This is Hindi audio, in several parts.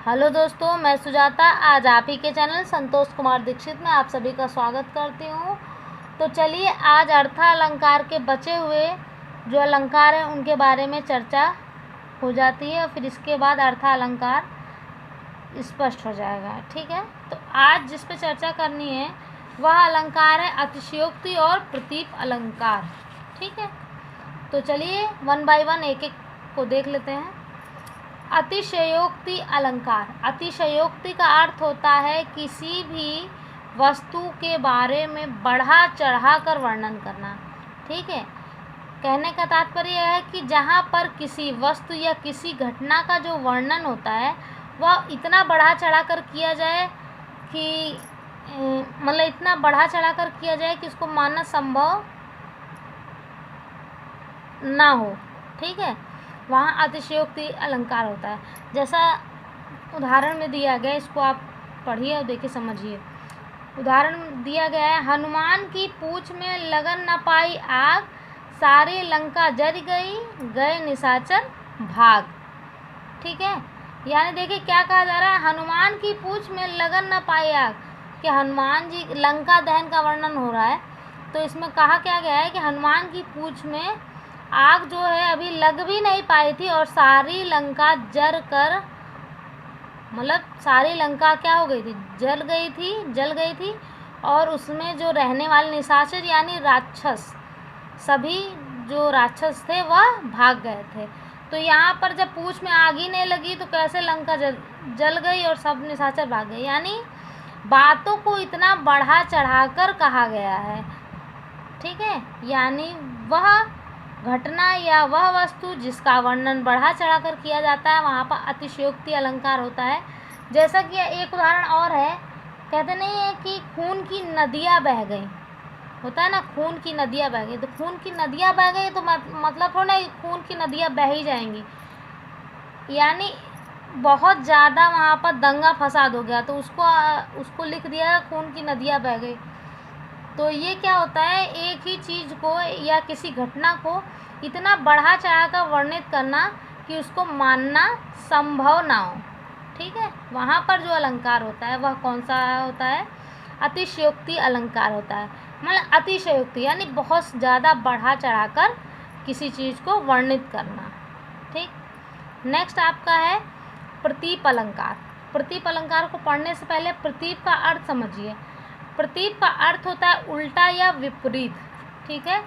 हेलो दोस्तों, मैं सुजाता आज आप ही के चैनल संतोष कुमार दीक्षित में आप सभी का स्वागत करती हूँ। तो चलिए आज अर्थालंकार के बचे हुए जो अलंकार हैं उनके बारे में चर्चा हो जाती है और फिर इसके बाद अर्थालंकार स्पष्ट हो जाएगा। ठीक है, तो आज जिस पे चर्चा करनी है वह अलंकार है अतिशयोक्ति और प्रतीप अलंकार। ठीक है, तो चलिए वन बाय वन एक एक को देख लेते हैं। अतिशयोक्ति अलंकार। अतिशयोक्ति का अर्थ होता है किसी भी वस्तु के बारे में बढ़ा चढ़ा कर वर्णन करना। ठीक है, कहने का तात्पर्य है कि जहाँ पर किसी वस्तु या किसी घटना का जो वर्णन होता है वह इतना बढ़ा चढ़ा कर किया जाए कि मतलब इतना बढ़ा चढ़ा कर किया जाए कि उसको मानना संभव ना हो। ठीक है, वहाँ अतिशयोक्ति अलंकार होता है। जैसा उदाहरण में दिया गया, इसको आप पढ़िए और देखिए समझिए। उदाहरण दिया गया है, हनुमान की पूँछ में लगन न पाई आग, सारी लंका जल गई, गए निशाचर भाग। ठीक है, यानी देखिए क्या कहा जा रहा है, हनुमान की पूँछ में लगन न पाई आग, कि हनुमान जी लंका दहन का वर्णन हो रहा है। तो इसमें कहा क्या गया है कि हनुमान की पूँछ में आग जो है अभी लग भी नहीं पाई थी और सारी लंका जल कर मतलब सारी लंका क्या हो गई थी, जल गई थी और उसमें जो रहने वाले निशाचर यानी राक्षस, सभी जो राक्षस थे वह भाग गए थे। तो यहाँ पर जब पूँछ में आग ही नहीं लगी तो कैसे लंका जल गई और सब निशाचर भाग गए। यानी बातों को इतना बढ़ा चढ़ाकर कहा गया है। ठीक है, यानी वह घटना या वह वस्तु जिसका वर्णन बढ़ा चढ़ाकर किया जाता है वहाँ पर अतिशयोक्ति अलंकार होता है। जैसा कि एक उदाहरण और है, कहते नहीं है कि खून की नदियाँ बह गई, होता है ना, खून की नदियाँ बह गई। तो खून की नदियाँ बह गई तो मतलब थोड़ा खून की नदियाँ बह ही जाएंगी, यानी बहुत ज़्यादा वहाँ पर दंगा फसाद हो गया तो उसको लिख दिया खून की नदियाँ बह गई। तो ये क्या होता है, एक ही चीज़ को या किसी घटना को इतना बढ़ा चढ़ा कर वर्णित करना कि उसको मानना संभव ना हो। ठीक है, वहाँ पर जो अलंकार होता है वह कौन सा होता है, अतिशयोक्ति अलंकार होता है। मतलब अतिशयोक्ति यानी बहुत ज़्यादा बढ़ा चढ़ा कर किसी चीज़ को वर्णित करना। ठीक, नेक्स्ट आपका है प्रतीप अलंकार। प्रतीप अलंकार को पढ़ने से पहले प्रतीप का अर्थ समझिए। प्रतीप का अर्थ होता है उल्टा या विपरीत। ठीक है,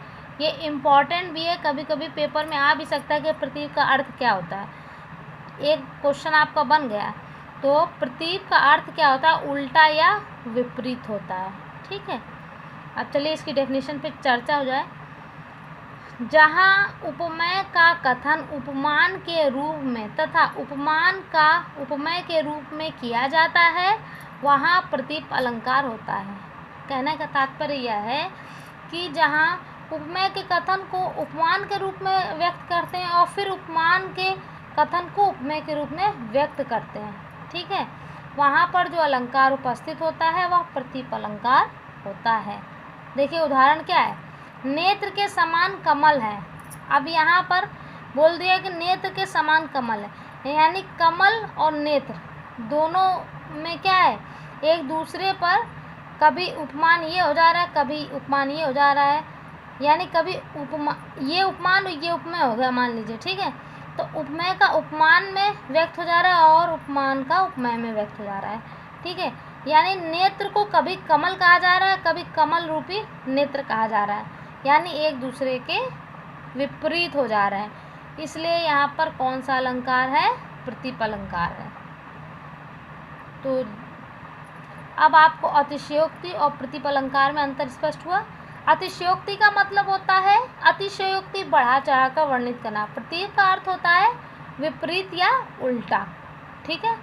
ये इम्पॉर्टेंट भी है, कभी कभी पेपर में आ भी सकता है कि प्रतीप का अर्थ क्या होता है। एक क्वेश्चन आपका बन गया, तो प्रतीप का अर्थ क्या होता है, उल्टा या विपरीत होता है। ठीक है, अब चलिए इसकी डेफिनेशन पे चर्चा हो जाए। जहाँ उपमेय का कथन उपमान के रूप में तथा उपमान का उपमेय के रूप में किया जाता है वहाँ प्रतीप अलंकार होता है। कहने का तात्पर्य यह है कि जहाँ उपमेय के कथन को उपमान के रूप में व्यक्त करते हैं और फिर उपमान के कथन को उपमेय के रूप में व्यक्त करते हैं। ठीक है, वहाँ पर जो अलंकार उपस्थित होता है वह प्रतीप अलंकार होता है। देखिए उदाहरण क्या है, नेत्र के समान कमल है। अब यहाँ पर बोल दिया कि नेत्र के समान कमल है, यानी कमल और नेत्र दोनों में क्या है, एक दूसरे पर कभी उपमान ये हो जा रहा है, कभी उपमान ये हो जा रहा है, यानी कभी ये उपमान ये उपमेय हो गया मान लीजिए। ठीक है, तो उपमेय का उपमान में व्यक्त हो जा रहा है और उपमान का उपमेय में व्यक्त हो जा रहा है। ठीक है, यानी नेत्र को कभी कमल कहा जा रहा है, कभी कमल रूपी नेत्र कहा जा रहा है, यानी एक दूसरे के विपरीत हो जा रहे हैं। इसलिए यहाँ पर कौन सा अलंकार है, प्रतीप अलंकार है। तो अब आपको अतिशयोक्ति और प्रतीप अलंकार में अंतर स्पष्ट हुआ। अतिशयोक्ति का मतलब होता है अतिशयोक्ति बढ़ा चढ़ा कर वर्णित करना। प्रतीप का अर्थ होता है विपरीत या उल्टा। ठीक है,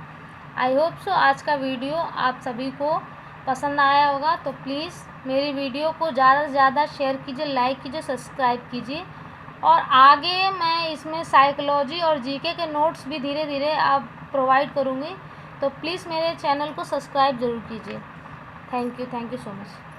आई होप सो आज का वीडियो आप सभी को पसंद आया होगा। तो प्लीज़ मेरी वीडियो को ज़्यादा से ज़्यादा शेयर कीजिए, लाइक कीजिए, सब्सक्राइब कीजिए। और आगे मैं इसमें साइकोलॉजी और जीके के नोट्स भी धीरे धीरे आप प्रोवाइड करूँगी, तो प्लीज़ मेरे चैनल को सब्सक्राइब ज़रूर कीजिए। Thank you so much.